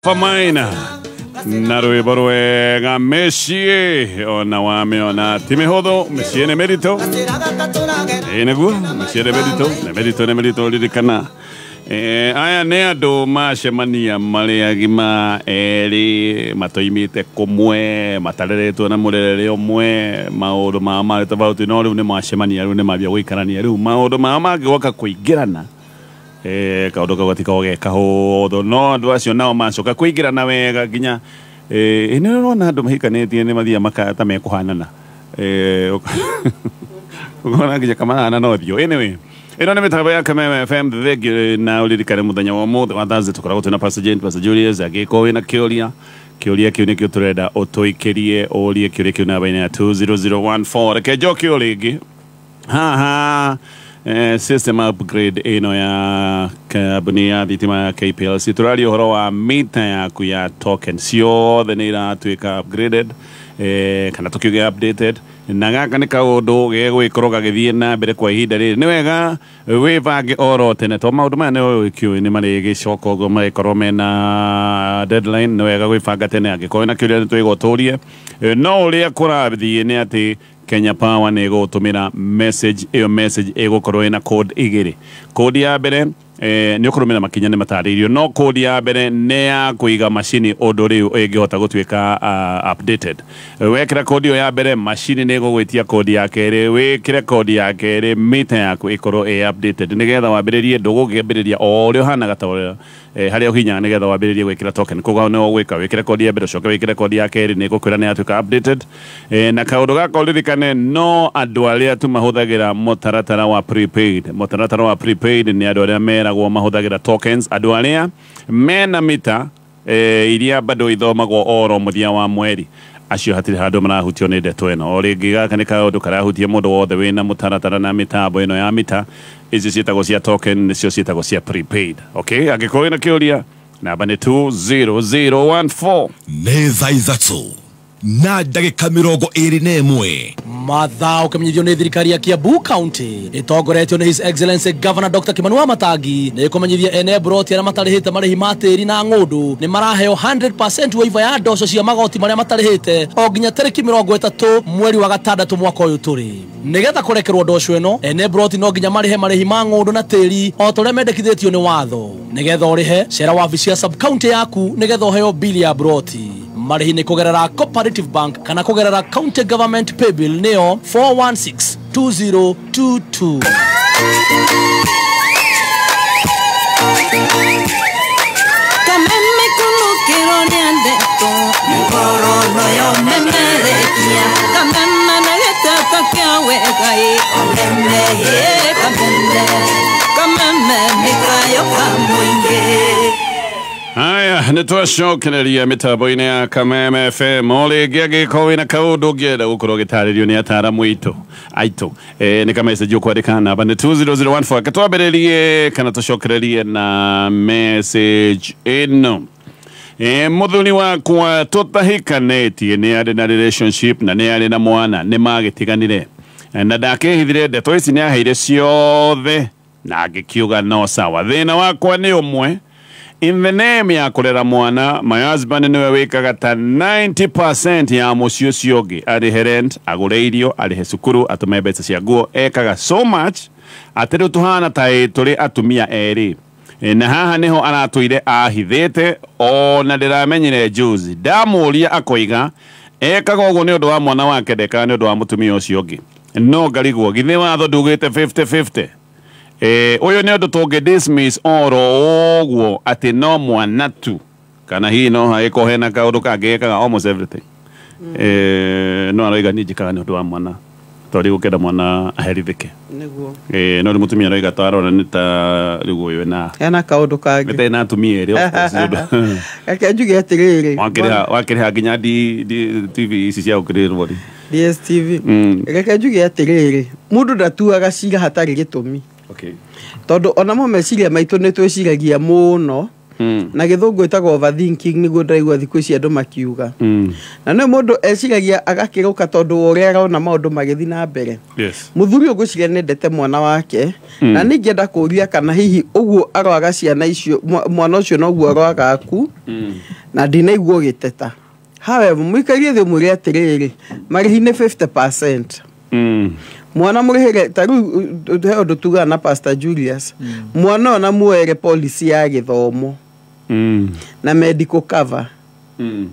Famaina Narue Borue ga Messie ona wame ona Timehodo Messie ne merito Enegu Messie ne merito lidikana aya ne ado ma shemania male agima eri matoimite komwe matalere to na mulere omwe maodo mama tabauti no ne ma shemania ne ma bia wikarania ru maodo mama goka kuigirana kaudoka watika oge kahodo no adwacio nao macoka kwingirana wega ginya ino na andu mahikanetie ni mathia makata mekuhanana ukona ginya kamana no thio anyway ino ni mitambo ya Kameme FM thegi na ulirikane muthenya wa muthe wa Thursday tukoragwo tuna Pastor Julius agiko wina kiuria kiu nikio turenda utuikirie urie kiuria kiu na baina ya 20014 reke joki ulingi system upgrade ino ya kabuni ya thitima ya KPLC turari uhoro wa mita yaku ya token ciothe ni iratuika upgraded kana tukiuge updated na gaka ni kaundu gegwikorwo gagithie na mbere kwa ihinda riri ni wega wibange oro tene to maundu maya ni kiu ni mari gicoko go magikorwo mena deadline ni wega gwibanga tene angikorwo na kiuria nitwigoturie no uria kurathie ni ati Kenya Power nego tumira message ego korwo ina code igiri code ya mbere ni ukurumira makinya ni mataririo no code ya mbere ne ya kuiga machine odo riu ingihota gutwika updated wekira code yo ya mbere machine nego gwitia code ya kere wekira code ya kere mita yaku ikorwo updated nigetha wambiririe ndugugembiriria o rio hana gatawo haria hinya nigetha wambiririe gwikira token kuga no gwika wekira code ya mbere coke wekira code ya kere ni gukwira ni atuka updated na kaundu gaka ulirikane no andu aria tu mahuthagira mutaratara wa prepaid ni andu aria meragwo mahuthagira tokens andu aria mena mita iria bado ithomagwo oro muthia wa mweri acio hatiri handu marahutio ni ndeto ino o ringi gaka ni kaundu karahutia mundu wothe wina mutaratara na mitambo ino ya mita ici cietagwo cia token nicio cietagwo cia prepaid okay angikorwo na kiuria namba ni 20014 neza izatso na ndagika 21 mathaa ukamenyithio ni thirikari ya Kiambu County itongoretio ni His Excellency Governor Dr. Kimanua Matangi ni kumenyithia ene broti na matarihite marihi matiri na ngundu ni maraheo 100% waiva ya ndoco cia magoti maria matarihite o nginya tariki 30 mweri wa gatandatu mwaka uyu turi nigetha kurekerwo ndoco eno ene broti no nginya marihi ma ngundu na tiri o tore mendekithitio ni watho nigetha urihe cera wabici ya sub county yaku nigetha uheo bili ya broti marihi ni kugerera Cooperative Bank kana kugerera County Government Paybill neo 4162022 Kameme kulukiro nyandeto Nikoro noyo memerekia Kameme nageta takia wekai Omeme Kameme mikayo kamuinge Aya, nitwacokereria mitambo-ini ya Kameme FM oringi agiko wina kaundu ngienda gukorwo gitaririo ni ataramu aitu ni ka message ukwandika namba ni 20014 katwambiririe kana tucokererie na message ino muthuri wakwa tutahikanetie ni ari na relationship na ni ari na mwana ni magitiganire na ndakihithire ndeto ici ni aheire ciothe na agikiuga no sawa thina wakwa ni umwe in the name ya kurera mwana my husband niwe wikaga ta 90% ya mucio ucio arihe rent agure irio arihe cukuru atume mbeca cia nguo ekaga so much atiru tuhana ta turi atumia eri na haha niho aratuire ahithite o na ndiramenyire juzi ndamuria akoiga ekaga uguo ni undu wa mwana wake ndeka ni undu wa mutumia ucio ungi no ngarigwo githe watho ndugite 50-50 uyo ni undu tungi dismiss oro ogwo ati no mwana tu kana hi no haiko hena kaundu kangekaga almost everything no aroiga ni njikaga ni undu wa mwana tori gukenda mwana aherithike niguo no mutumia aroiga tarona ni ta rigu uyu na hena kaundu kangi mete na atumia eri of course ake njuge atiriri wakiriha nginya TV ici cia gukirirwo DSTV ake njuge atiriri mundu ndatuaga cira hatari gitumi okay tondu ona mo meciria maitu ni twiciragia muno na githungu itagwo overthinking niguo ndaigua thikũ ici andũ makiuga na no mũndũ eciragia agakĩrũka tondũ ũrĩa arona maũndũ magĩthi na mbere mũthuri ũyũ ngwĩciria nĩendete mwana wake na nĩngĩenda kũria kana hihi ũguo aroaga ciana icio mwana ũcio noguo aroaga aku na ndinaigua ũgĩteta however mũikarie thĩ mũrĩ atĩrĩrĩ marĩhi nĩ 50% mwana mũrĩhĩre ta rĩu he ũndũ tugaga na Pastor Julius mwana ona muoere policy ya gĩthomo na medical cover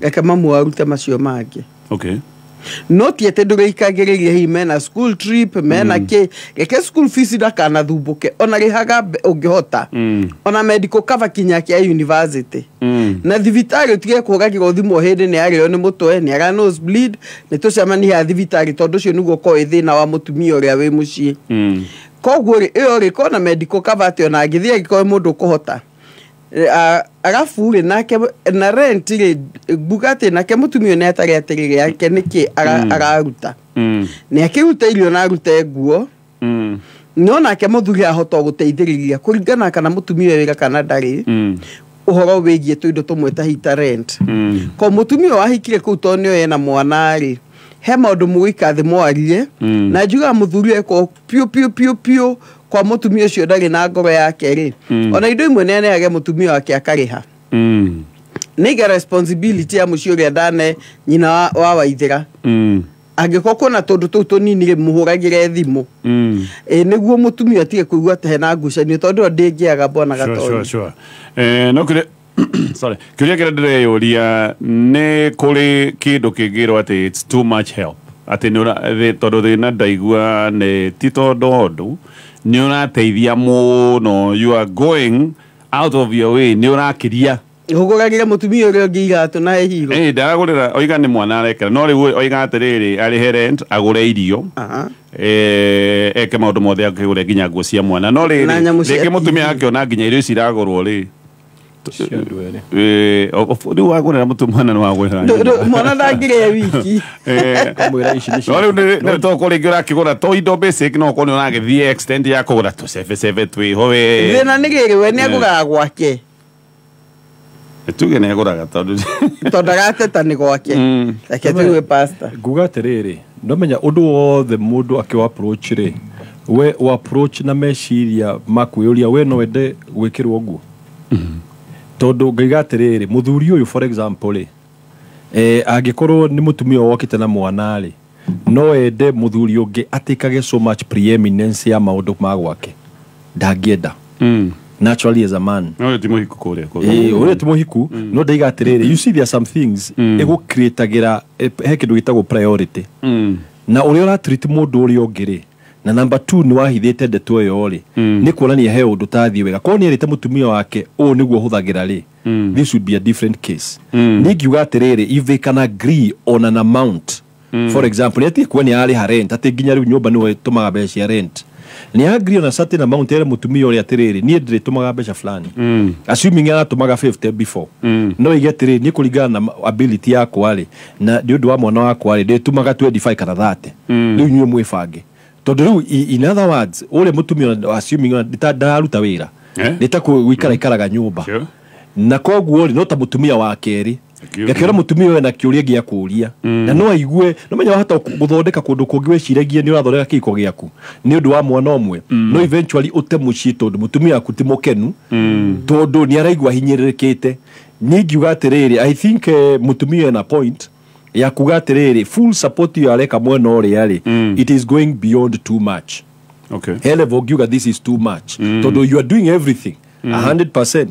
reke mamu arute macio mangĩ no tiete ndũgĩikagĩrĩria hihi mena school trip mena kĩ reke school fees ndakanathumbũke ona rĩhaga ũngĩhota ona medical cover kinya kĩa university na thibitarĩ ũtige kũgagĩrwo thimũ hĩndĩ nĩ arĩo nĩ mũtwe nĩ ara nose bleed nĩ tũcemania thibitarĩ tondũ ũcio nĩguo koĩ thĩna wa mũtumia ũrĩa wĩ mũciĩ koguo ĩyo rĩ kona medical cover atĩ ona angĩthiĩ agĩkoe mũndũ kũhota arafu rĩ nake na rent rĩ bugate nake mũtumia nĩ atarĩ atĩrĩrĩ yake nĩkĩ araruta nĩ akĩruta irio na aruta nguo no nake mũthuri ahota gũteithĩrĩria kũringana kana mũtumia wĩra kana ndarĩ ũhoro wĩgiĩ tũindo tũmwe ta hita rent ko mũtumia wahikire kũu tondũ nĩo ena mwana rĩ he maũndũ mũgũika thĩ mwarie na njuga mũthuri eko piu kwa mũtumia ũcio ndarĩ na ngoro yake rĩ ona indo imwe nĩaneage mũtumia wake akarĩha nĩga responsibility ya mũciĩ ũrĩa ndane nyina wa Waithĩra angĩkorwo kwĩna tũndũ tũu tũnini rĩ mũhũragĩre thimũ nĩguo mũtumia atige kũigua ta hena ngucanio tondũ ndĩngĩaga mbona gatonya no kĩrĩa sorry kĩrĩa kĩrĩa ndĩreyũria nĩ kũrĩ kĩndũ kĩngĩrwo atĩ it's too much help atĩ tondũ thĩna ndaigua nĩ ti tondũ ũndũ nĩ ũrateithia mũno you are going out of your way nĩ ũrakĩria hũgũragĩre mũtumia ũrĩa ũngĩ igatũ na higo ndagũrĩra oiga nĩ mwana arekera no rĩu oiga atĩrĩrĩ arĩhe rent agũre irio eke maũndũ mothe akĩgũre nginya nguo cia mwana no rĩngĩ mũtumia akĩona nginya irio ici iragũrwo rĩ rĩu wagũrĩra mwana nĩ wagũrĩra mwana ndangĩrĩa wiki no rĩu nĩ toko rĩngĩ ũrakĩgũra to indo basic no korwo nĩ ũragĩthiĩ extent ya kũgũra tũcebecebe twĩho we thĩna nĩ rĩrĩ we nĩ agũraga gwake tuge nĩ agũraga tondũ agateta nĩ gwake reke tuge pastor nguga atĩrĩrĩ ndamenya ũndũ wothe mũndũ akĩo approach rĩ we approach na meciria makwĩũria we no wende gwĩkĩrwo nguo tondũ ngaiga atĩrĩrĩ mũthuri ũyũ for example rĩ angĩkorwo nĩ mũtumia wokĩte na mwana rĩ no ende mũthuri ũngĩ atikage so much preeminence ya maũndũ ma gwake ndangĩenda naturally as a man no ti mũhiku kũrĩa ũrĩa ti mũhiku no ndaiga atĩrĩrĩ you see there are some things ĩgũcreatagĩra he kĩndũ gĩtagwo priority na ũrĩa ũratreat mũndũ ũrĩa ũngĩ rĩ na number 2 nĩ wahithĩte ndeto ĩyo rĩ nĩ kuonania he ũndũ tathiĩ wega korwo nĩ erĩte mũtumia wake ũũ nĩguo hũthagĩra rĩ this would be a different case nĩngiuga atĩrĩrĩ if they can agree on an amount for example nĩ atige kuwa nĩ arĩha rent atĩ nginya rĩu nyũmba nĩwe tũmaga mbeca cia rent nĩ agree on a certain amount ere mũtumia ũrĩa atĩrĩrĩ niĩ ndĩrĩtũmaga mbeca fulani assuming aratũmaga 50 before no ige atĩrĩrĩ nĩ kũringana na ability yakwa rĩ na nĩ ũndũ wa mwana wakwa rĩ ndĩtũmaga 25 kana 30 rĩu nyuĩ mwĩbange tondũ rĩu in other words ũrĩa mũtumia assuming ndararuta wĩra nĩ ta gũikaraga nyũmba na koguo rĩ no ta mũtumia wa kerĩ gakĩra mũtumia ũyũ na kĩũria gĩa kũũria na no aigue no menya wahota gũthondeka kũndũ kũngĩ weciragie nĩ ũrathondeka kĩhiko gĩaku nĩ ũndũ wa mwana ũmwe no eventually ũte mũciĩ tondũ mũtumia waku ti mũkenu tondũ nĩ araigua hinyĩrĩrĩkĩte niĩ ngiuga atĩrĩrĩ I think mũtumia na point ya kuga atĩrĩrĩ full support you areka mwena ũrĩa rĩ it is going beyond too much he level ngiuga this is too much tondũ you are doing everything 100%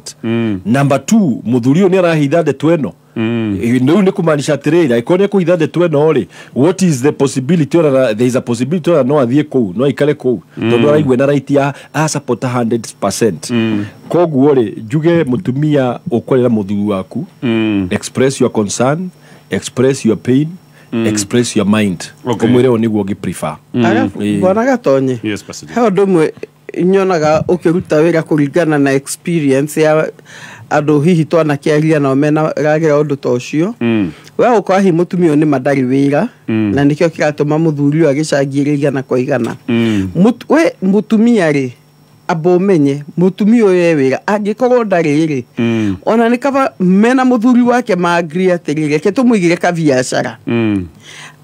number 2 mũthuri ũyũ nĩ arahitha ndeto ĩno rĩu nĩ kũmaanisha atĩrĩrĩ angĩkorwo nĩ kũhitha ndeto ĩno rĩ what is the possibility there is a possibility no athiĩ kũu no aikare kũu tondũ araigua na right ya support 100% koguo rĩ njuge mũtumia ũkwarĩra mũthuri waku express your concern express your pain express your mind kũmwĩra ũũ nĩguo ũngĩ-prefer bwana Gatonye he ũndũ ũmwe nyonaga ũkĩruta wĩra kũringana na experience ya andũ hihi twanakĩaria nao mena ragĩra ũndũ ta ũcio we ũkorwo hihi mũtumia ũyũ nĩ mandarĩ wĩra na nĩkĩo kĩratũma mũthuri ũyũ agĩcangĩrĩria na kwa igana we mũtumia rĩ abo menye mutumia oyo wira angikorwo ndariri ona ni kaba mena muthuri wake maagri atirire ke tumuigire ka biashara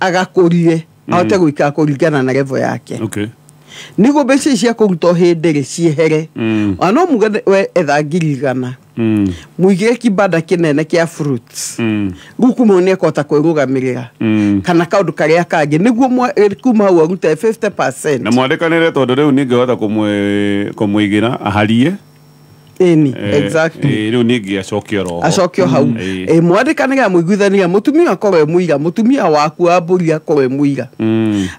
agakurie ahote guika kuringana na level yake okay nigo beci cia kuruta hindire ciehere ono muge we ethangirigana muigire kibanda kinene kia fruits guku mone kota kwirugamirira kana kaundu karia kangi niguo kuma hau aruta 50% na mwandekanire tondu riu ningihota kumuigira aharie exactly riu ningi acokio hau mwandekanire muiguithania mutumia akorwe muiga mutumia waku amburi akorwe muiga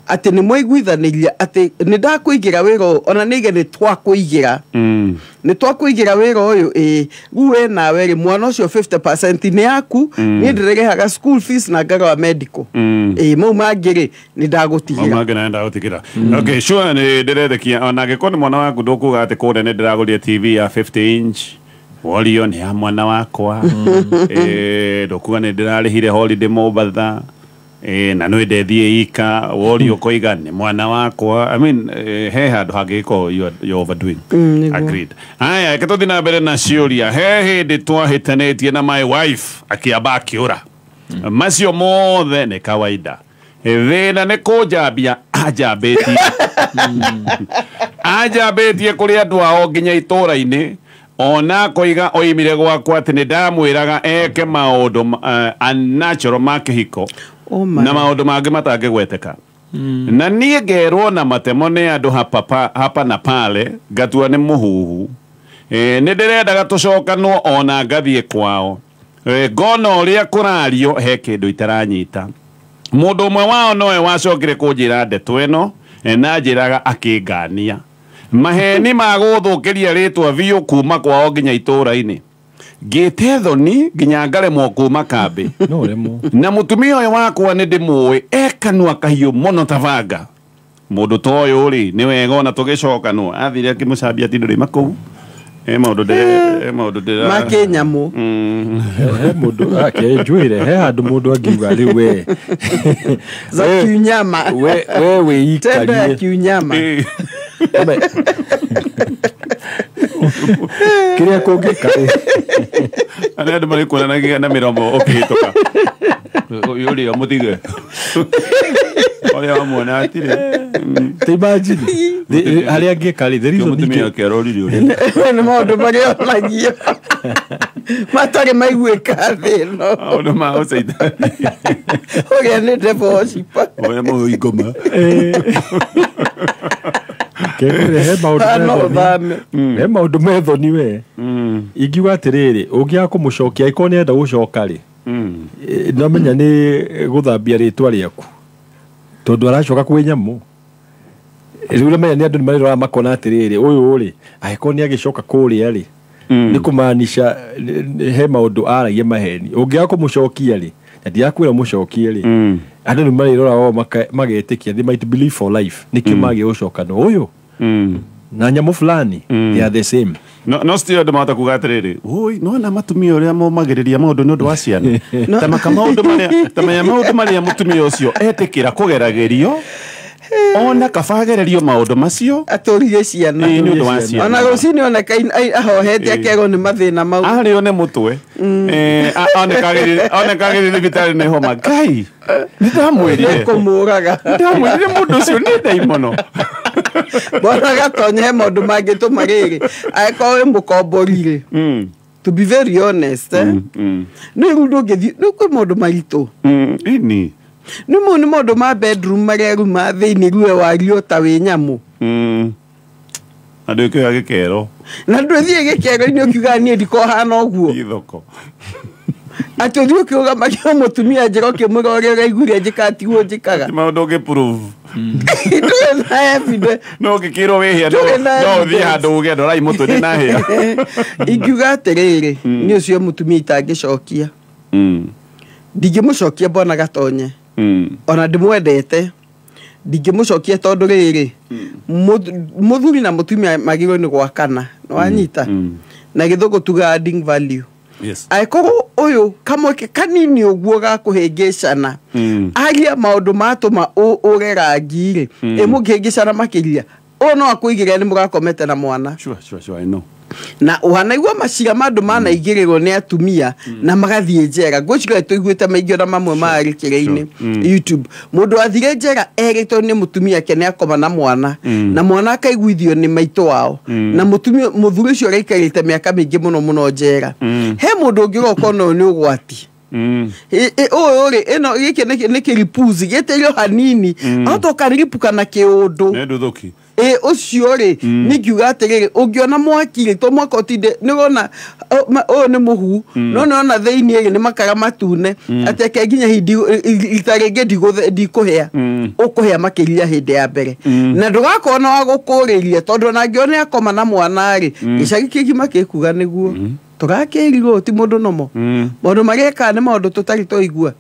ati ni muiguithaniria ati ni ndakuigira wira ona nige ni twakuigira ni twakuigira wira uyu guwe nawe ri mwana ucio 50% ni yaku ni ndirehaga school fees na ngaro medical mau mangiri ni ndagutigira okay sure ni ndirethekia ona ngikoni mwana waku ndukuga ati kure ni ndiragurire TV ya 50 inch Walio ni ya mwana wakwa ndukuga ni ndirarihire holiday Mombasa na no ndethie ika Walio koiga ni mwana wakwa I mean he handu hangiko you overdoing agreed aya ketuthi na mbere na ciuria he hindi twahitanetie na my wife akiamba akiura macio mothe ni kawaida thina ni kunjambia ajambetie kuri andu ao nginya itura-ini ona koiga oimire gwakwa ati ni ndamwiraga eke maundu unnatural makihiko na maundu mangi matangigweteka na nie ngerwo na matemo ni andu hapa na pale ngatua ni muhuhu ni ndirendaga tucokanwo ona ngathie kwao ngona uria kurario he kindu itaranyita mundu umwe wao noe wacokire kunjira ndeto ino na njiraga akingania maheni maguthukiria ritwa biu kuma kwao nginya itura-ini ngite thoni nginya ngaremwo kuma kambi na mutumia uyu wakwa ni ndimui ekanwa kahiu muno tabanga mundu toyo ri ni wega ona tugicokanwo athire akimucambia ti nduri makou maundu de makenyamu mundu akenjuire he handu mundu angiuga riu we za kiunyama we ikarie kiunyama kiria kungika ana andu mari kuonanagia na miromo okihituka yuri omutige oria wamwona atire imagine haria angikari the reason mutumia keroriri uri ni maundu maria onagia matari maiguika thino maundu ma ucaita oria ni devocipa oria mo igoma he maundu methoni we ingiuga atiriri ungiaga kumucokia iko ni enda gucoka ri namenya ni guthambia ritwa riaku tondu aracoka kwi nyamu riu namenya ni andu ni marirora makona atiriri uyu ri agiko ni agicoka kuria ri ni kumaanisha he maundu aragia maheni ungiaga kumucokia ri ndiakwira mucokie ri andu ni marirora magetikia they might believe for life nikio magi gucoka no uyu na nyamu fulani they are the same no still andu mata kuga atiriri oi no na matumia uria momagiriria maundu ni undu wa ciana tamaka maundu maria mutumia ucio etikira kugeragerio ona kabagererio maundu macio aturige ciana ni undu wa ciana ona rucini ona ahohete akego ni mathina mau ari one mutwe ona kagirire bitari ni homa ngai ndamwirire kumuraga ndamwirire mundu ucio ni daimono bona gatonye maundu mangi tumariri aikowe mukomborire to be very honest ni rundo ngethi ni kwa maundu maritu ini ni maundu ma bedroom mareru ma thini ruwe wario ta wi nyamu andu ke agikero na nduthie gikero ni ukiuga ni ndiko hana oguo ithoko atuthi ukiuga makio mutumia njiro kimurore raiguria njikatiwo njikaga maundu ge prove ndure na evidence no gikiro wehia no thi handu uge ndorai mutu ni na hia ingiuga atiriri ni ucio mutumia itangicokia ndingimucokia bona gatonye ona ndimwendete ndingimucokia tondu riri muthuri na mutumia magirwo ni gwakana wanyita na githungu tuga adding value yes aikoro uyu kamweke kanini uguo ga kuhengecana agia maundu matuma urerangire imugengecana makiria o no akuigire ni mugakomete na mwana Sure, I know. na uhanaigua macira mandu manaigirĩrwo nĩ atumia na magathie njera ngwĩciria tũiguĩte maingĩ na mamwe marĩ kĩrĩa-inĩ YouTube mũndũ athire njera erĩtwo nĩ mũtumia ke nĩ akoma na mwana na mwana akaiguithio nĩ maitũ wao na mũtumia mũthuri ũcio araikarĩte mĩaka mĩingĩ mũno njera he mũndũ ũngĩ ũgokona nĩ ũgwati ũyũ ĩno gĩkĩ nĩ kĩripuzi gĩtĩrio hanini atoka rĩripuka na kĩũndũ nĩ ndũthũki ucio ri ningiuga atiriri ungiona mwaki to mwaka otinde nigona o ni muhu no nona theini ri ni makara matune ateke nginya hindi itarenge ndikuhea ukuhea makiria hindi ya mbere na ndugakona wa gukuriria tondu na ngione akoma na mwana ri gicagi kigima kikuga niguo tugakĩrirwo ti mũndũ nomo maũndũ mareka nĩ maũndũ tũtarĩ tũigua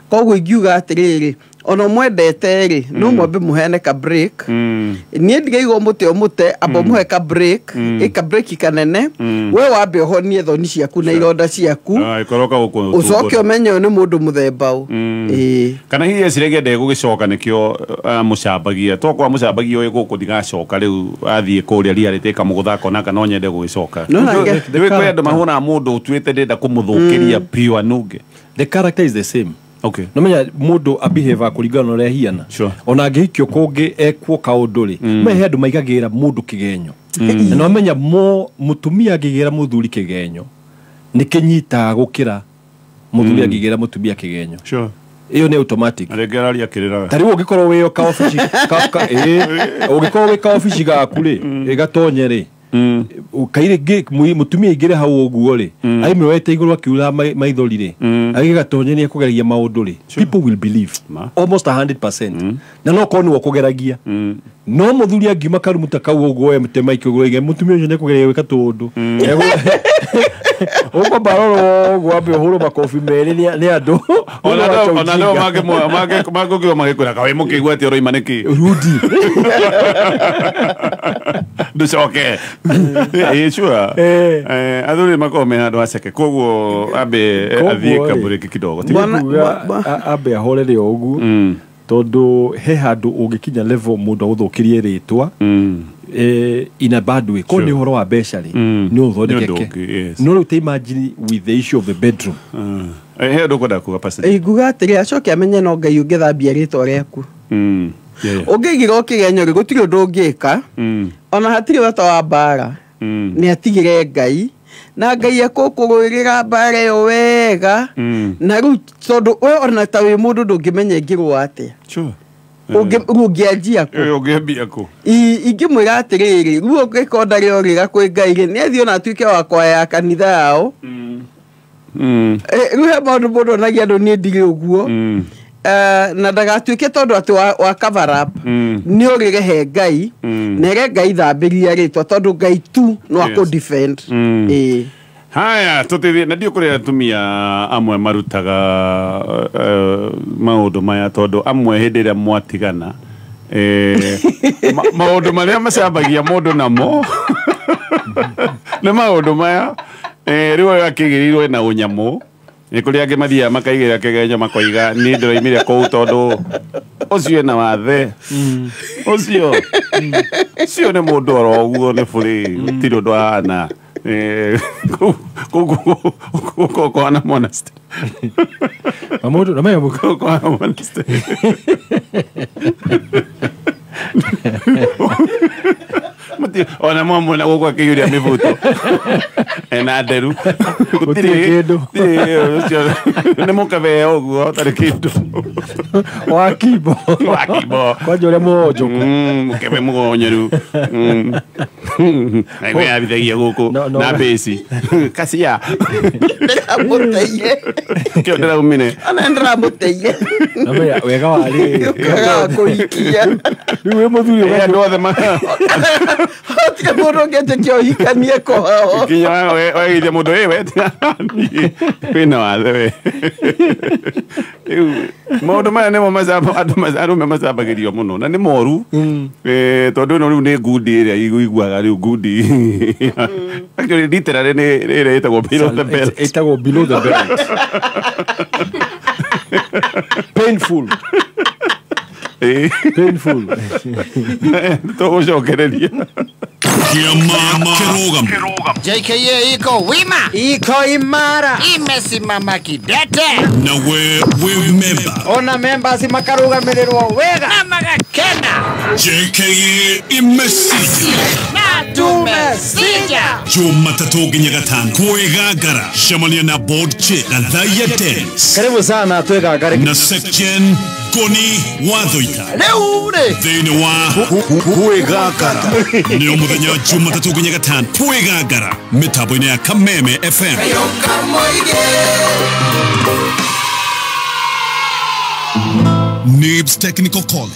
koguo ingiuga atĩrĩrĩ ona mwendete rĩ no mwambe muhene ka break niĩ ndigaigwo mũte amba muhe ka break ka break kanene we wambe ũhonie thoni ciaku na ironda ciaku ucoke ũmenye nĩ mũndũ mũthemba ũ kana hihi eciragia ndegũgĩcoka nĩkĩo mũcambagia tokwa mũcambagia ũyũ gũkũ ndigacoka rĩu athiĩ kũrĩa ria rĩtĩka mũgũthako na kana nyende gũgĩcoka ndĩwĩkwĩ andũ mahũna mũndũ ũtuĩte ndenda kũmũthũkĩria piũ anunge the character is the same. Okay. No menya mundu abehave kuringana na uria hiana. Sure. Ona ngihikio kungi ekwo kaundu ri. Me andu maigagira mundu kigenyo. Na no menya mutumia ngigira muthuri kigenyo. Nikinyita gukira muthuri ngigira mutumia kigenyo. Sure. Iyo ni automatic. Aregeraria kirira. Tari ugikorwo wi ka office ugikorwo wi ka office gaku ri igatonye ri. Ukaire mutumia igire hau uguo ri aimwete iguru akiura maithori ri agigatonye ni kugeragia maundu ri people will believe almost 100% na no koni wo kugeragia no muthuri angima karumuta kau uguo emte maiki uguo ige mutumia ucio ni kugeragia wika tundu uko baroro uguo abe huru makofi meri ni andu ona leo magukio magikura kawe mukigwa ati oroima niki rudi ducoke sure athuri makome handu aceke koguo abe athie kaburiki kidogo abe ahorere ugu tondu he handu ungikinya level mundu uthukirie ritwa in a bad way ko ni horo wa mbeca ri ni uthondekeke no ru imagine with the issue of the bedroom he ndo kwenda kuga pastor iguga atiri acoke amenye no ngai ungithambia ritwa riaku ungigira ukigenyo ri gutiri undu ungika ona hatiri wata wa bara ni atigire ngai na ngai akukugwirira bara yo wega na ru tondu we ona ta wi mundu ndungimenya ngirwa atia sure ungianjia ku ungiambia ku ingimwira atiriri ru ungikonda rio riga kwi ngai ri ni athio na atuike wa kwa ya kanitha yao ru he maundu mundu onagia andu ni ndigire uguo na ndagatuike tondu ati wa cover up ni urirehe ngai nere ngai thambiria ritwa tondu ngai tu no aku defend haya tutithie na ndio kuria atumia amwe marutaga maundu maya tondu amwe hindi ria mwatigana maundu maria macambagia mundu namo na maundu maya riu akigirirwo na unyamu ni kuria angi mathia makaigira kigenyo makoiga ni ndiroimire kou tondu ucio na wathe ucio ni mundu oro uguo ni buri tiri undu ahana ko ana monastery amundu na mayo ko ana monastery mati ona mamo na gukwa kiyuria mivuto ena nderu gutiri kindu ne mukabe oguo tari kindu wakibo kwanja uria muonjoku mukebe mugonyeru na gwe abithagia guku na besi kasia ndiramuteire kio ndiraumine ana ndiramuteire na wega wari kuikia riu we muthuri we andu othe Tika mundu ngetekio hikanie ko hao kinya we ithia mundu we wina wathe we maundu maya nimo arume macabagirio muno na ni moru tondu no riu ni ngundi iria iguiguaga riu ngundi actually literally ni ire itagwo below the belt itagwo below the belt painful Painful. Todo jokereria. Kiamama Kirogam. JKA iko wima, iko imara, imesimama kidete, na we member. Ona members makarugamirwo wega na magakena. JKA imesija Na tumesija. Jumatatu nginya gatano kwegagara shamania na board chair Gathaya Dennis. Karibu sana twegagare. Na section Goni Wathoika. Leure. Thĩinĩ wa kwegagara nĩ mũthenya wa Jumatatu nginya gatano kwegagara mĩtambo-inĩ ya Kameme FM. Nibs Technical College.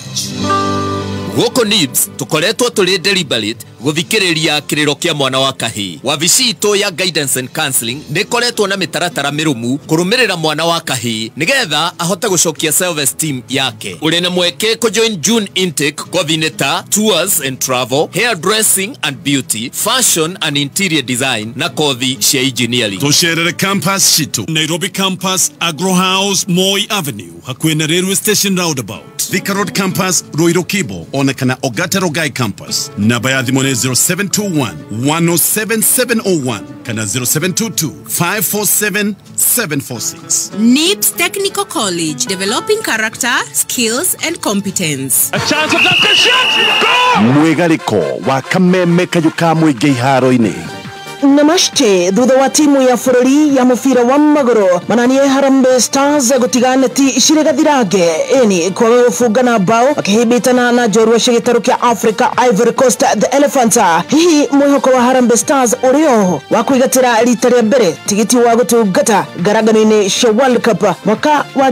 Goko Nibs tukoretwo tuli deliberate guthikiriria kiriro kia mwana wa kahii. Wabici itu ya guidance and counseling nikoretwo na mitaratara mirumu kurumirira mwana wa kahii nigetha ahote gucokia self esteem yake. Uri na mweke ku join June intake coordinator tours and travel, hairdressing and beauty, fashion and interior design na kothi cia engineering. Tucerere campus citu Nairobi campus, Agro House, Moi Avenue hakuhĩ na railway station roundabout. Thika Road campus, Ruiru Kibo, onekana Ogata Rogai campus. Namba ya thimu ni 0721 107 701 kana 0722 547 746. NIBS Technical College, developing character, skills and competence. A chance of Duncan shot! Mwigaliko wa Kameme kayuka mwige iharo-ini. Namaste, thutha wa timu ya bururi ya mubira wa maguru mananie Harambee Stars gutigana ti Shiragathirage eni kwa gufungana bao akihibitana na jorua cia gitaru kia Africa Ivory Coast the Elephants. Hihi mwihoko wa Harambee Stars urioho wa kuigatira rita ria mbere tigiti wa gutungata ngaragano-ini cia World Cup mwaka wa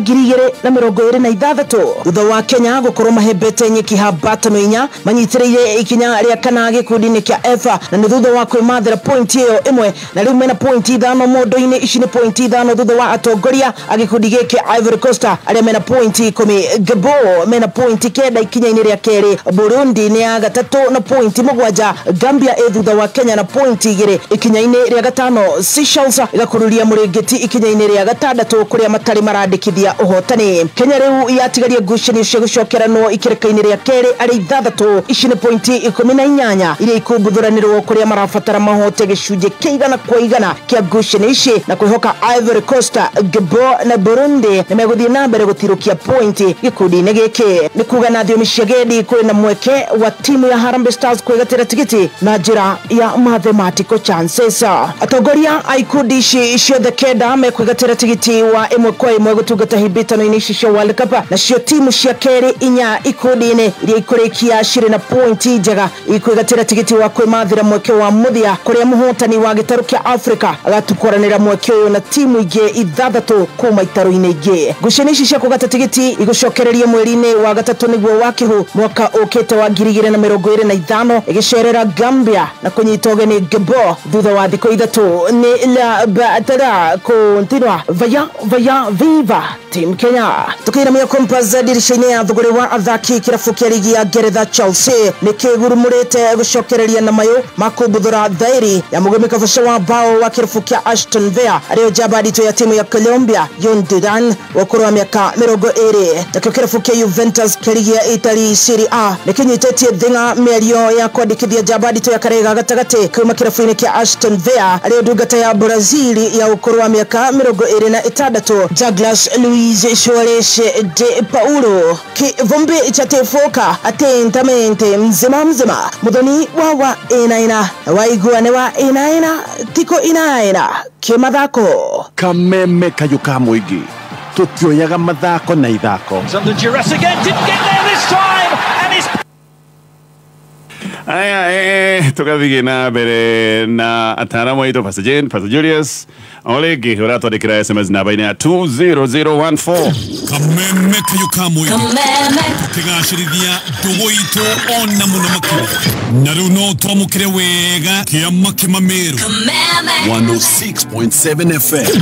2026 thutha wa Kenya gukorwo mahembete nyeki habatano inya manyitiriire ikinya ria kana gikundi-ini kia F na ni thutha wa kwimathira point iyo imwe na riu mena point 5 mondo-ini ici ni point 5 thutha wa atongoria agikundi giki Ivory Coast aria mena point 10, Gabon mena point 9 ikinya-ini ria keri, Burundi ni ya gatatu na point 7, Gambia thutha wa Kenya na point 2 ikinya-ini ria gatano, Seychelles igakururia muringiti ikinya-ini ria gatandatu kuria matari marandikithia uhotani. Kenya riu yatigaria ngucanio cia gucokeranwo ikireka-ini ria keri ari 6 ici ni point 18 iria ikumbuthuranirwo kuria marabatara mahote gicunje kĩigana kwa igana kia ngucanio ici na kwihoka Ivory Coast, Gabon na Burundi nimeguthie na mbere gutirukia point gikundi-ini giki. Ni kuga na thiomi cia gedi kuri na mweke wa timu ya Harambee Stars kwigatira tigiti na njira ya mathematical chances. Atongoria a ikundi ici ciothe kenda mekwigatira tigiti wa imwe kwa imwe gutungata hibitano-ini ici cia World Cup na cio timu cia keri inya ikundi-ini iria ikurikia ciri na point njega ikwigatira tigiti wa kwimathira mweke wa muthia kuria muhotani wa gitaru kia Africa agatukoranira mweke uyu na timu ingi 6 kuma itaru-ini ingi. Ngucanio ici cia kugata tigiti igucokereria mweri-ini wa gatatu niguo wa kihu mwaka ukite wa 2025 igicerera Gambia na kunyita ugeni Gabon thutha wa thiku 3 ni la batara continua vaya viva team Kenya. Tukiramia Compass dirisha-ini ya thuguri wa athaki kirabu kia ligi ya Ngeretha Chelsea ni kigurumurite gucokereria na mayo makubuthura thairi ya mugomeka fasha wa bao wa kirabu kia Aston Villa ario jabadito ya timu ya Colombia Yondidan wakuru wa miaka 20 takio kirabu kia Juventus kia ligi ya Italy Serie A nikinyitetie thinga mĩario ya kwandikithia jabadito ya karega gatagati kuma kirabu-ini kia Aston Villa ario ndungata ya Brazil ya ukuru wa miaka 26 Douglas Luiz Suarez de Paulo kivumbi cha tefoka atentamente mzima muthoni wa inaina waigua ne wa inaina tiko inaina kimathako Kameme kayuka mwigi tutioyaga mathako na ithako. Something Jurassic again didn't get there this time and he's Aya tukathige na mbere na ataramu aitu Pastor Jane, Pastor Julius olegi uratwandikira SMS namba-ini ya 20014. Kameme kayuka mwigi tigacirithia ndugu itu ona muno makuru na riu no twamukire wega kiama kimameru 106.7 FM.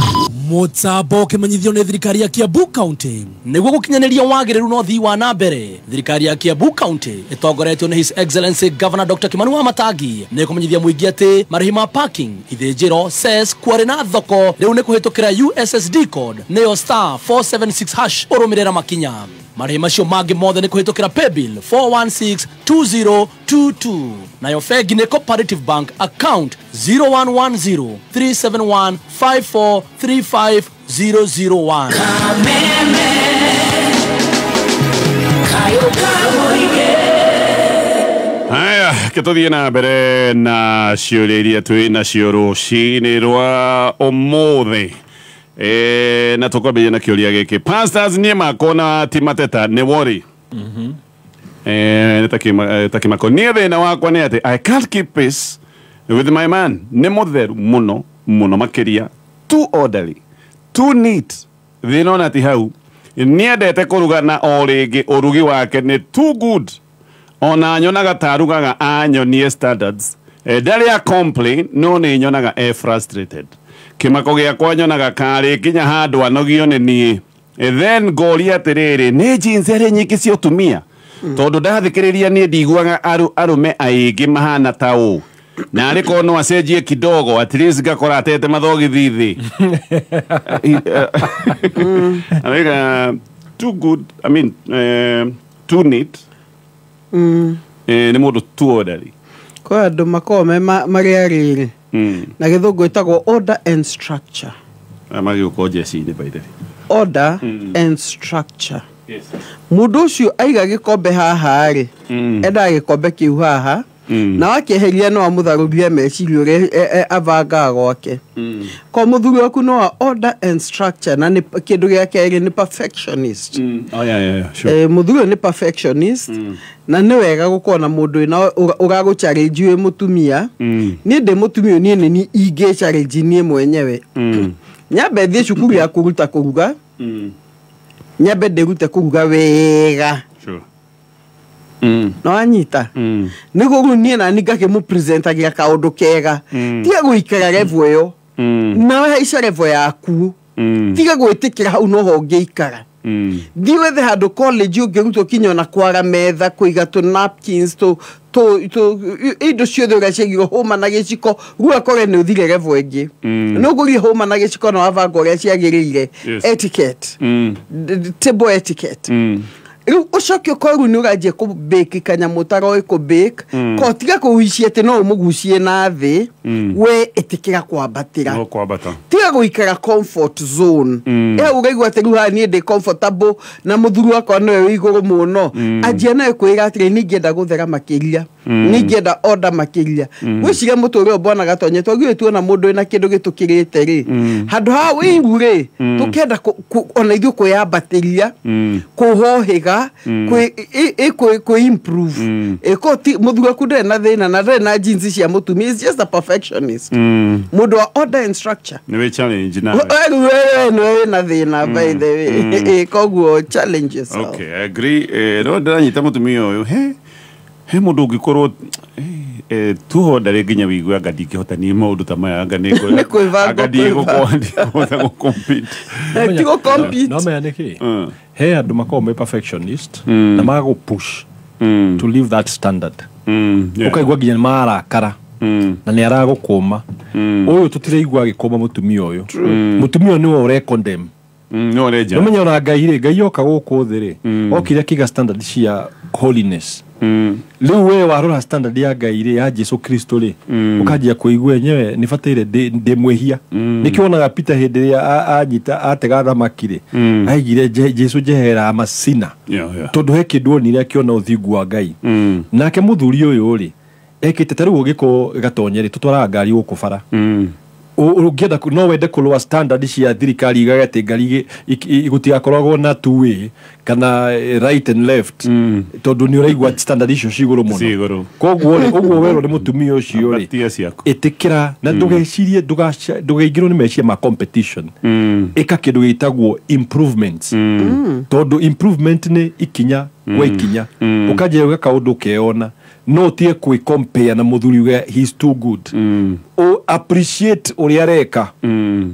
Mutambo kimanyithio ni thirikari ya Kiambu County niguo gukinyaniria wagiriru no thii wa na mbere. Thirikari ya Kiambu County itongoretio ni His Excellency Governor Dr. Kimanua Matangi ni kumenyithia muingi ati marihi ma parking ithinjiro cess kwari na thoko riu ni kuhitukira USSD code niyo *476# urumirira makinya Marĩhi macio mangĩ mothe nĩ kũhĩtũkĩra paybill 4162022 nayo bengi nĩ Cooperative Bank account 01103715435001. Haya, kituthie na mbere na ciũria iria twĩ nacio rũcinĩ rwa ũmũthĩ. Na tukwambĩrĩria na kĩũria gĩkĩ. Pastors niĩ makona ti mateta nĩ worry. Takimako niĩ thĩna wakwa nĩ atĩ I can't keep pace with my man. Nĩ mũtheru mũno makĩria, too orderly, too neat. Thĩna ona ti hau, nĩendete kũruga na o rĩngĩ ũrugi wake nĩ too good. Ona nyonaga tarugaga anyonie standards. Ndarĩ a complain, no nĩ nyonaga frustrated. Kĩmako gĩakwa nyonaga karĩ kinya handũ anogio nĩ niĩ. Then ngoria atĩrĩrĩ, nĩ jeans ĩrĩ nyingĩ cia ũtumia. Tondũ ndathikĩrĩria niĩ ndiguaga arũme aingĩ mahana ta ũũ. Na arĩko no acenjie kidogo, at least ngakora atete mathogithi thĩ. Too good, I mean, too neat. Nĩ mũndũ too orderly. Kwa andũ makome marĩa rĩrĩ. Na gĩthũngũ ĩtagwo order and structure. Magĩũka njeci-inĩ by the way. Order and structure. Yes. Mũndũ ũcio aiga gĩkombe haha rĩ, enda gĩkombe kĩu haha, na wakĩeheria no amũtharũrie meciria ũrĩa abangaga gwake. Kwa mũthuri waku no order and structure, na nĩ kĩndũ gĩa kerĩ nĩ perfectionist. Oh yeah, sure. Mũthuri nĩ perfectionist, na nĩ wega gũkorwo na mũndũ ĩna ũragũ-challenge wĩ mũtumia. Niĩ ndĩ mũtumia niĩ nĩ ingĩ-challenge niĩ mwenyewe. Nyambe thiĩ cukuru ya kũruta kũruga. Nyambe ndĩrute kũruga wega. Sure. No anyita. Nĩguo rĩu niĩ nani ngakĩmũpresentagia kaũndũ kega. Tiga gũikara level ĩyo. Na haica level yaku. Tiga gwĩtĩkĩra hau noho ũngĩikara. Thiĩ wethe handũ college ũngĩrutwo kinya na kwara metha, kũiga napkins, indo ciothe ũrĩa ciagĩrwo hũma na gĩciko, rĩu akore nĩ ũthire level ĩngĩ. Nĩũgũrie hũma na gĩciko na wabanga ũrĩa ciagĩrĩire. Etiquette. Table etiquette. Rĩu ũcoke ũkorwo nĩ ũranjia kũ-bake kanyamũ ũtaroĩ kũ-bake, ko tiga kũgucia atĩ no ũmũgucie na thĩ, we ĩtĩkĩra kwambatĩra. No kwambata. Tiga gũikara comfort zone. Ũraigua atĩ rĩu haha niĩ ndĩ comfortable na mũthuri wakwa nĩwe wĩ igũrũ mũno. Anjia nawe kwĩra atĩrĩ niĩ ngĩenda gũthera makĩria. Niĩ ngĩenda order makĩria. Gwĩciria mũtũrĩre mbona gatonye twagĩrĩirwo tuona mũndũ wĩna kĩndũ gĩtũkĩrĩte rĩ. Handũ haha wĩiru rĩ, tũkenda ona ithuĩ kwĩyambatĩria, kũhohĩga, improve. Mũthuri waku ndarĩ na thĩna na ndarĩ na jeans cia mũtumia. He's just a perfectionist. Mũndũ wa order and structure. Nĩwe challenge nawe. Nĩwe na thĩna by the way. Koguo challenge yourself. Okay, I agree. No ndaranyita mũtumia ũyũ. He mũndũ ũngĩkorwo tuho ndarĩ nginya wĩigua anga ndingĩhota niĩ maũndũ ta maya anga nĩngathiĩ gũ-compete. Ti gũ-compete. No mea nĩkĩ? He andũ makoragwo me perfectionist na magagũ-push to leave that standard. Ũkaigua nginya nĩ marakara na nĩ aragũkũma. Ũyũ tũtiraigua agĩkũma mũtumia ũyũ. Mũtumia ũyũ nĩwe ũre-condemn. Nĩmenya ona Ngai oka gũkũ thĩ rĩ, okire akiga standard cia holiness. Rĩu we warora standard ya Ngai rĩ, ya Jesu Kristo rĩ, ũkanjia kũigua enyewe nĩ bataire ndĩmwĩhia. Nĩkĩo onaga Peter hĩndĩ ĩrĩa anyita atega thamaki rĩ, aigire Jesu njehera macina, tondũ he kĩndũ onire akĩona ũthingu wa Ngai. Nake mũthuri ũyũ rĩ, ekĩte ta rĩu ũgĩko gatonye rĩ, tũtwaraga ngari gũkũ bara. Ũngĩenda no wende kũrũa standard cia thirikari igagate ngari gũtigakoragwo na two way kana right and left, tondũ nĩ ũraigua standard icio cigũrũ mũno. Koguo rĩ, ũguo werwo nĩ mũtumia ũcio rĩ, ĩtĩkĩra na ndũgecirie, ndũgeingĩrwo nĩ meciria ma competition. Ĩka kĩndũ gĩtagwo improvements, tondũ improvement nĩ ikinya gwa ikinya. Ũkanjia gwĩka kaũndũ ũkeona, no tie kwĩ-compare na mũthuri uge he's too good. Appreciate ũrĩa areka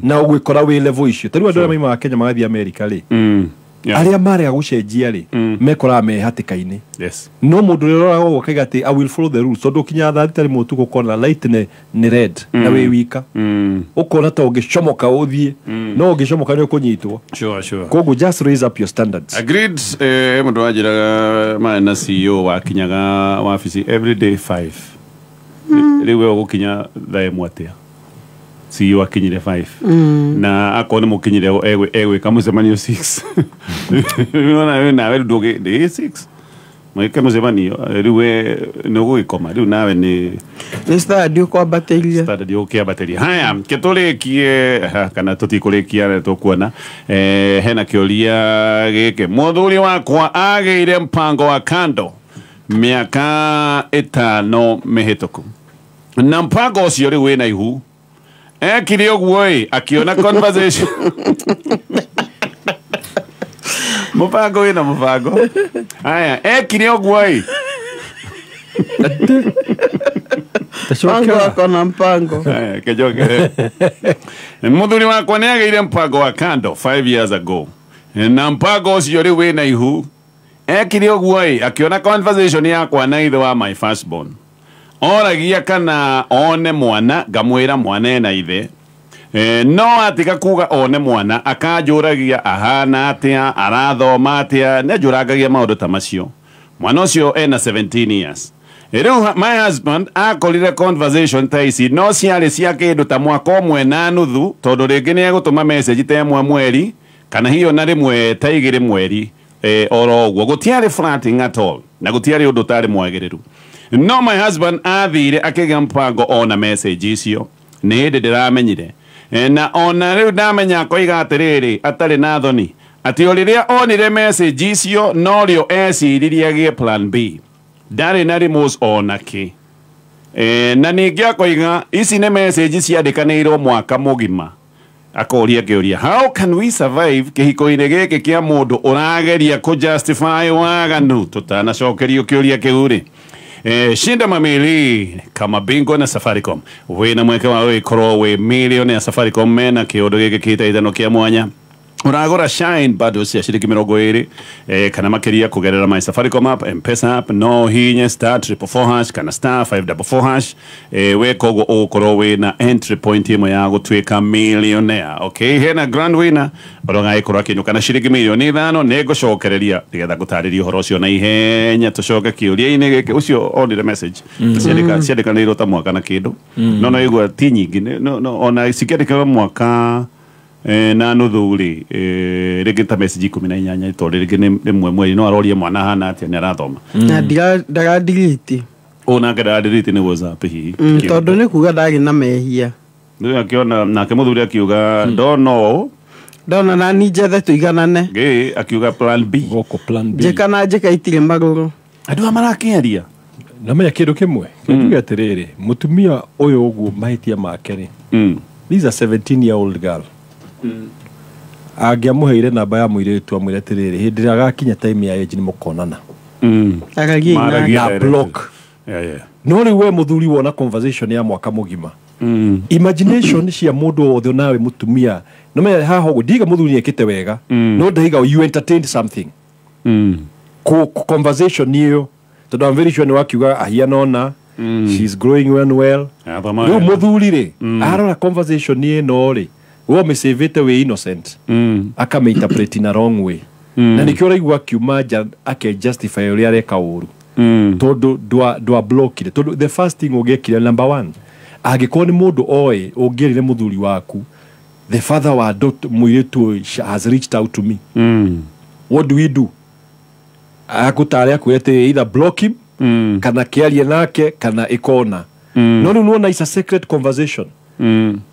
na ũgwĩkora wĩ level icio. Ta rĩu andũ arĩa maimaga Kenya magathiĩ America rĩ, aria mare agucenjia ri mekora me hatikaini yes no mundu rora go kagati I will follow the rules so ndukinya thatari mutu gukona light ni red na we wika ukona ta ungicomoka uthie no ungicomoka ni ukunyitwo sure kogu just raise up your standards agreed mundu wajiraga mana CEO wakinyaga wabici every day 5 riwe gukinya thae mwatia CEO akinyire 5 na akone mukinyire ewe kamusemanio 6 unaona na wewe ndoge 6 mweke musemanio riwe no gikoma riu nawe ni stadio kwa bateria stadio kwa bateria haya kitulikie kana tutikulikia tukuona hena kioria gike muthuri wakwa ageire mpango wa kando miaka 5 mihituku na mpango ucio ri wina ihu ekire oguo akiona conversation mupango wina mupango haya ekire oguo mpango akona mpango haya kejoke muthuri wakwa ni ageire mpango wa kando 5 years ago na mpango ucio ri wina ihu ekire oguo akiona conversation yakwa na ithe wa my firstborn oragia kana one mwana ngamwira mwana na ithe no atiga kuga one mwana akanjuragia ahana atia arathoma atia nejuragagia maundu ta macio mwana ucio ena 17 years riu my husband akorire conversation ta ici no ciari cia kindu ta mwaka umwe na nuthu tondu ringi ni egutuma message ta imwe mweri kana hiyo na rimwe ta igiri mweri oro guo gutiari flirting at all na gutiari undu tari mwagiriru no my husband athire akiga mpango ona message icio ni hindi ndiramenyire na ona riu ndamenya koiga atiriri atari na thoni ati oriria onire message icio no rio eciririe gie plan B ndari na remote ona ki na ningi akoiga ici ni message ciandikaniirwo mwaka mugima akoria kioria how can we survive kihiko-ini giki kia mundu urageria ku justify waganu tutanacokerio kioria kiuri shinda mamili kama bingo na Safaricom wina mweke wa wikoro we milioni ya Safaricom mena kiundu giki kita ithano kia mwanya uragora shine bado cia ciringi 20 kana makiria kugerera my Safaricom app M-Pesa app no hinya star 444# kana star 544# we kogo ukoro wina entry point imwe ya gutwika millionaire okay hena grand winner oronga ikoro akinyuka na ciringi milioni 5 negocokereria nigetha gutariria uhoro ucio na ihenya tucoke kiuria-ini giki ucio onire message ciandika ni rota mwaka na kindu no igwa ti nyingi no ona cikiandika mwaka na nuthuri rigita message 18 tori rigi ni mweri no arorie mwana hana atia ni arathoma na ndaga delete ona ngada delete ni WhatsApp hi tondu ni kuga ndagi na mehia ndio akiona nake muthuri akiuga ndona na ni jethe tuiganane akiuga plan B goko plan B jekana jeka itire maguru andu amarakiaria na menya kindu kimwe kiuga atiriri mutumia uyu ugu mahitia make ri this is a 17-year-old girl angiamuheire namba ya muiritu amwire atiriri hindi ria agakinya time ya age ni mukonana agagia block no riu we muthuri wona conversation ya mwaka mugima imagination cia mundu othe nawe mutumia no me haha ugu diga muthuri ekite wega no ndaiga you entertained something conversation niyo tondu I'm very sure ni wakiuga ahiana she's growing well riu muthuri ri arora conversation ni no ri wo mesevete we innocent aka interpret in a wrong way na nikio raigua kiuma ake justify uri areka uru todo do block it todo the first thing ugekire number 1 agikoni mundu oe ungirire muthuri waku the father wa dot muiretu has reached out to me what do we do akutare akwete either block him kana kiarie nake kana ikona no is a secret conversation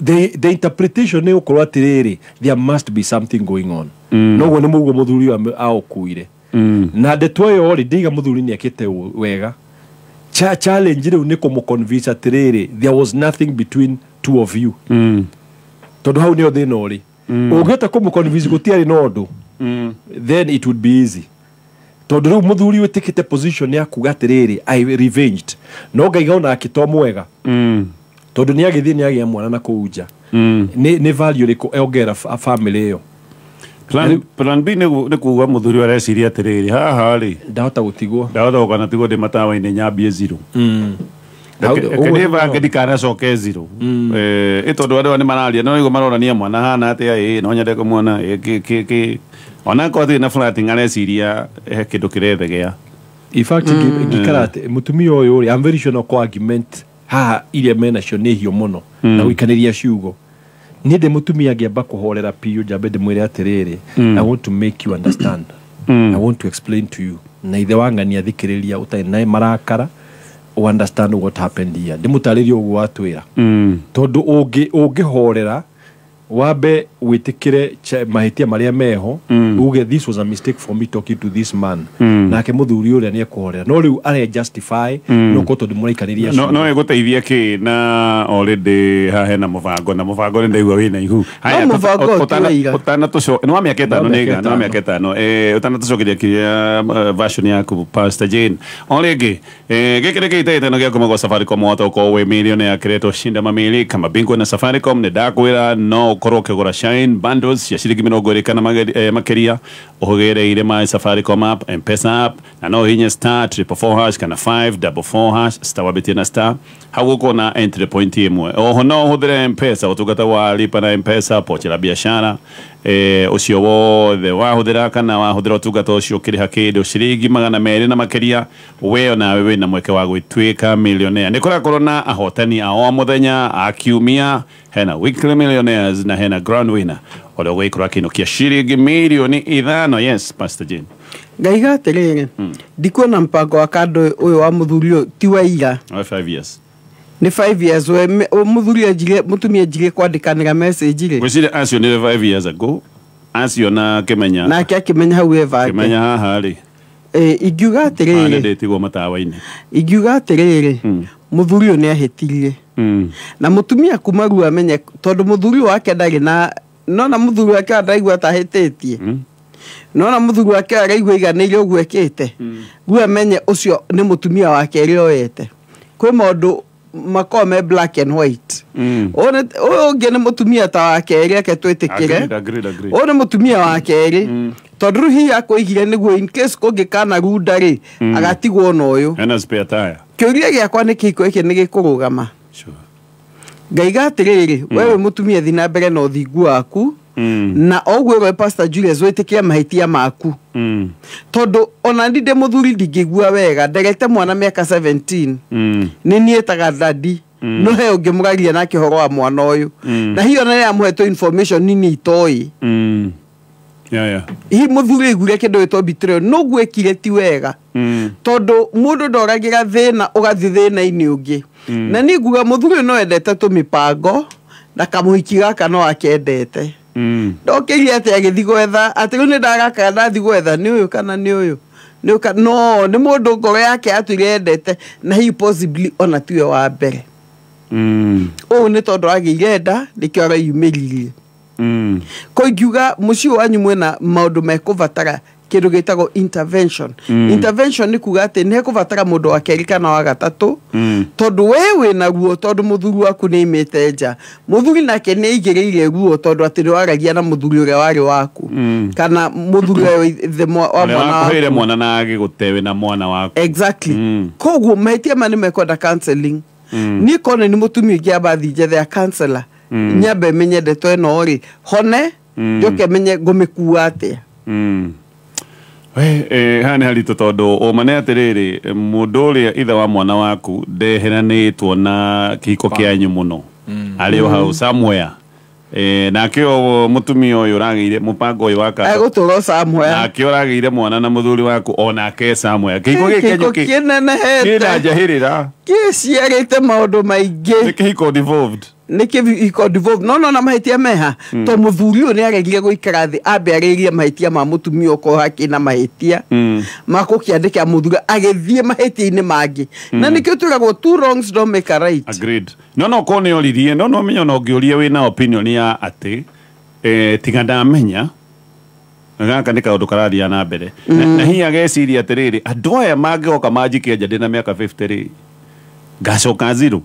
the interpretation ni ukorwa atiriri there must be something going on no gwo ni mugo muthuri aokuire na ndeto yo ri ndiga muthuri ni akite wega challenge riu ni kumuconvince atiriri there was nothing between two of you tondu hau ni othina uri ungeta kumuconvince gutiari no ndu then it would be easy tondu riu muthuri witikite position ya kuga atiriri I revenged no ngaiga ona akito mwega tondu ni agithie ni agia mwana na kuuja ni value riko eogera family yo Plan B nĩ kuuga mũthuri wa reciria atĩrĩrĩ haha rĩ ndahota gũtigwo kana tigwo ndĩ matawa-inĩ nyambie zero Kedeva ngedikana coke zero ĩtondũ andũ nĩ mararia no nĩguo maronania mwana hana atĩa no nyende kũmuona ona korwo na flatting areciria he kĩndũ kĩrethegea in fact ngikara atĩ mũtumia ũyũ rĩ I'm very sure no argument haha iria menacio nĩ hiũ mũno na gũikanĩria ciugo niĩ ndĩ mũtumia ngĩamba kũhorera piũ njambe ndĩmwĩre atĩrĩrĩ I want to make you understand I want to explain to you na ithe wangania thikĩrĩria ũtarĩ na marakara understand what happened here ndĩmũtarĩrie ũguo watwĩra tondũ ũngĩhorera wambe wĩtĩkĩre mahĩtia marĩa meho uge this was a mistake for me talking to this man nake mũthuri ũrĩa nĩ ekũhorera no rĩu are justify no ko tondũ mũraikarĩria no ĩgũteithia kĩ na already ha hena mũbango na mũbango nĩ ndaigua wĩna ihu haya ũtanatũcokeria nĩ wa mĩaka ĩtano nĩga no mĩaka ĩtano ũtanatũcokeria kĩrĩa version yaku Pastor Jane orĩngĩ gĩkĩ nĩ gĩtĩĩtano gĩa kuma gwa Safaricom watokorwo wĩ milioni ya kĩreto shinda mamili kama bingwa na Safaricom nĩ ndakwĩra no korwo kegora shine bundles ya shilingi 20 kana makeria uhogereire my Safaricom app M-Pesa app na no hinya star 444# kana 544# star wabiti na star haguko na entry point imwe oho no hudire M-Pesa utugata wa lipa na M-Pesa pochi la biashara ucio wothe wahudira kana wahudira utugata ucio kiriha kindu shilingi 200 na makeria weo na wewe na mweke wa gwitwika millionaire nikora korona ahotani ao muthenya akiumia hena weekly millionaires na hena grand winner ole gwikura kino kia shilingi milioni 5 yes Pastor Jane ngaiga atĩrĩrĩ ndikuona mpango wa kando ũyũ wa mũthuri ti wa ira 5 years ni 5 years we mũthuri ajire mũtumia ajire kwandĩkanĩra message rĩ gwĩciria acio nĩ 5 years ago acio na kĩmenya nake akĩmenya hau evake kĩmenya haha rĩ ingiuga atĩrĩrĩ ndĩtigwo matawa-inĩ ingiuga atĩrĩrĩ mũthuri ũyũ nĩ ahĩtirie na mũtumia kuma rua amenye tondũ mũthuri wake ndarĩ na nona mũthuri wake ndaigua tahĩtĩtie nona mũthuri wake araigua iganĩire ũguo ekĩte rua amenye ũcio nĩ mũtumia wake rĩo yete kwĩ maũndũ makome black and white ũyũ ũngĩ nĩ mũtumia ta wake reke twĩtĩkĩre ũyũ nĩ mũtumia wake tondũ hihi akũigire nĩguo in case kũngĩkana runda rĩ agatigwo na ũyũ hena spare tire kĩũria gĩakwa nĩ kĩhiko gĩkĩ nĩ gĩkũrũgama ngaiga atĩrĩrĩ wewe mũtumia thiĩ na mbere na ũthingu waku na oguo we Pastor Julius wĩtĩkia mahĩtia maku tondũ ona ndĩ mũthuri ndingĩigua wega nderete mwana mĩaka 17 nĩ niĩ taga daddy no he ũngĩmũgaria na kĩhoro wa mwana ũyũ na hiyo na yamũhetwo information nini itoĩ hi mũthuri igure kĩndũ gĩtwo betrayal no gwĩkire ti wega tondũ mũndũ ndoragĩra thĩna ũgathiĩ thĩna-inĩ ũngĩ na niĩ nguga mũthuri no endete tũmĩpango na kamũhiki gaka no akendete ndokĩria atĩ agĩthiĩ gwetha atĩ rĩu nĩ ndagaka ndathiĩ gwetha nĩ ũyũ kana nĩ ũyũ no nĩ mũndũ ngoro yake atũire endete na he possibly ona tiwe wa mbere ũũ nĩ tondũ agĩire nda nĩkĩo areyumĩririe ko ingiuga mũciĩ wanyu mwĩna maũndũ mekũbatara kĩndũ gĩtagwo intervention intervention nĩ kuga atĩ nĩ ekũbatara mũndũ wa kerĩ kana wa gatatũ tondũ we wĩna ruo tondũ mũthuri waku nĩ imĩte nja mũthuri nake nĩ aigĩrĩire ruo tondũ atĩ nĩ waragia na mũthuri ũrĩa warĩ waku kana mũthuri wa mwana na agĩgũte na mwana waku exactly koguo mahĩtia ma nĩ mekwenda counseling niĩ kone nĩ mũtumia ũngĩ ambathi njethe ya counselor nyambe menye ndeto ĩno rĩ hone njoke menye ngũmĩkua atĩa hani haritũ tondũ ũma nĩ atĩrĩrĩ mũndũ ũrĩa ithe wa mwana waku ndeheranĩtwo na kĩhiko kĩanyu mũno arĩ o hau somewhere nake o mũtumia ũyũ ũragĩire mũbango ũyũ waka egũtũra somewhere nake ũragĩire mwana na mũthuri waku onake somewhere kĩhiko gĩkĩanyu kĩna njahĩrĩra gĩciarĩte maũndũ maingĩ nĩ kĩhiko devolved nĩ kĩhiko devolved no na mahĩtia meha to mũthuri ũyũ nĩ aregire gũikara thĩ ambe arĩrie mahĩtia ma mũtumia ũko hakĩ na mahĩtia makũkĩandĩka mũthuri agĩthiĩ mahĩtia-inĩ mangĩ na nĩkĩo twĩragwo two wrongs don't make a right agreed no ko nĩ oririe no menya no ngĩũria wĩna opinion ya atĩ tiga ndamenya gaka nĩ kaũndũ karathia na mbere na hihi ageciria atĩrĩrĩ andũ aya mangĩoka manjikie nja ndĩna mĩaka 50 rĩ ngacoka zero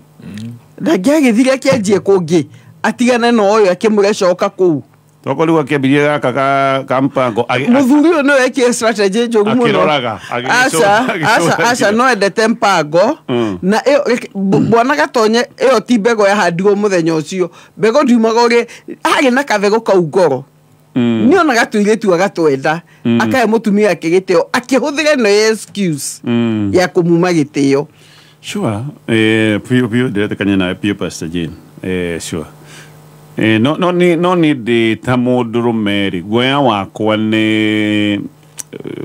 ndangĩagĩthire kĩanjie kũngĩ atigane na ũyũ akĩmũrecoka kũu Toko liwa kiabiria kaka mpango. Muthuri no eke strategy njogu muno. Akiroraga. Asa no endete mpango na bwana gatonye iyo ti bego ya handigo muthenya ucio. Bego ndiumaga uri hari na kavego ka ugoro. Ni ona gatuiretu agatwenda akaye mutumia akigiteo akihuthire no excuse ya kumuma giteo. Sure. Pio de kanyana pio Pastor Jane. Sure. No ni tamuduru meri goya wakwa ni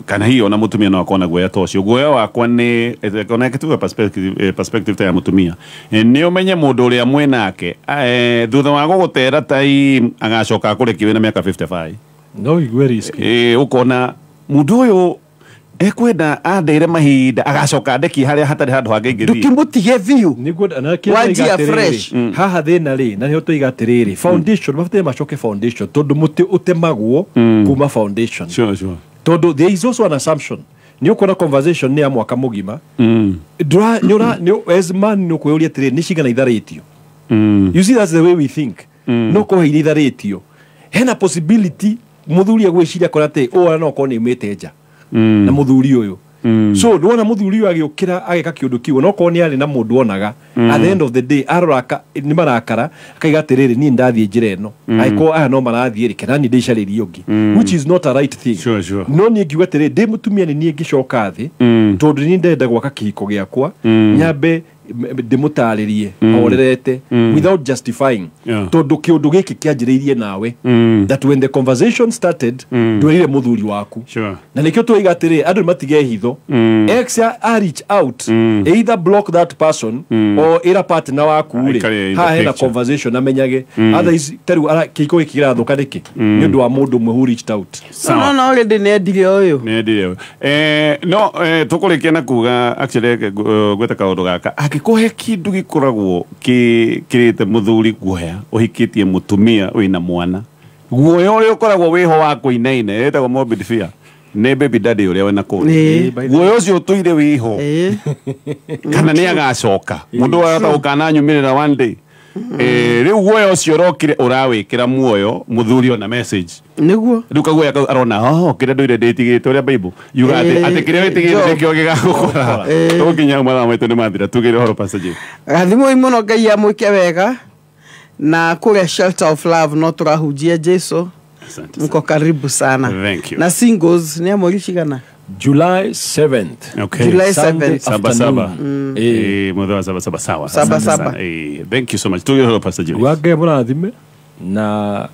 kana hiyo na mutumia no akona goya tocio goya wakwa ni connect to perspective ya mutumia ni umenye mundu uria mwenake thutha wa gugutera tai agacoka kuri kiwe na miaka 55 no igwe risk ukona mundu uyu ekwenda andeire mahinda agacoka ndeki haria hatari handu hangeingithie dukimutige view niguo wajia fresh haha thina ri na nio tuiga atiriri foundation mafute macoke foundation tondu muti utemagwo kuma foundation sure tondu there is also an assumption ni ukona conversation ni ya mwaka mugima dra nyora as man no kweuria atiriri ni cigana itharitio you see that's the way we think no ko hiri itharitio hena possibility muthuri agwiciria korate o no ko ni meteja na muthuri uyu so ndona muthuri uyu agiukira ageka kiundu kiu no ko ni ari na mundu onaga at the end of the day aroraka ni marakara akaiga atiriri ni ndathie njira eno aiko aya no marathie rike nani ndicaririe ungi which is not a right thing sure no ni ngiuga atiriri ndi mutumia ni ngicoka thi tondu ni ndenda gwaka kihiko giakwa nyambe ndimutaririe orerete without justifying tondu kiundu giki kianjiriirie nawe that when the conversation started ndwirire muthuri waku na nikio tuiga atiri andu matige hitho ex a reach out either block that person or ira partner waku ri ha hena conversation amenyage otherwise teru kiko gikira thuka niki ni undu wa mundu mwe who reached out no already ne ndire uyu no tukurikia na kuga actually gweta kaundu gaka akikuhe kindu gikoragwo kirite muthuri guoya uhikitie mutumia wina mwana guoya uri ukoragwo wiho wa kuinaine etagwo morbid fear ne baby daddy uri wena ko guoya ucio tuire wiho kana ni agacoka mundu wa ukana nyumirira one day riu guoya ucio rokire urawikira muoyo muthuri ona message niguo riu kaguoya kire nduire nditigite uria bible yuga ati kire witigite nikio gigakukora tuginya mara maitu ni mathira tugire horo passage gathimo imuno ngai amwike wega na kule shelter of love no turahujia Jesu mko karibu sana na singles ni amorishigana July 7th. Okay. July 7th. Saba. Mudwa sawa. Thank you so much. Tuyo Pastor Julius. Wage murathime na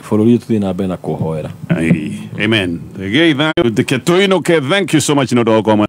follow tu na bena kuhoera. Amen. Thank you so much no dogo.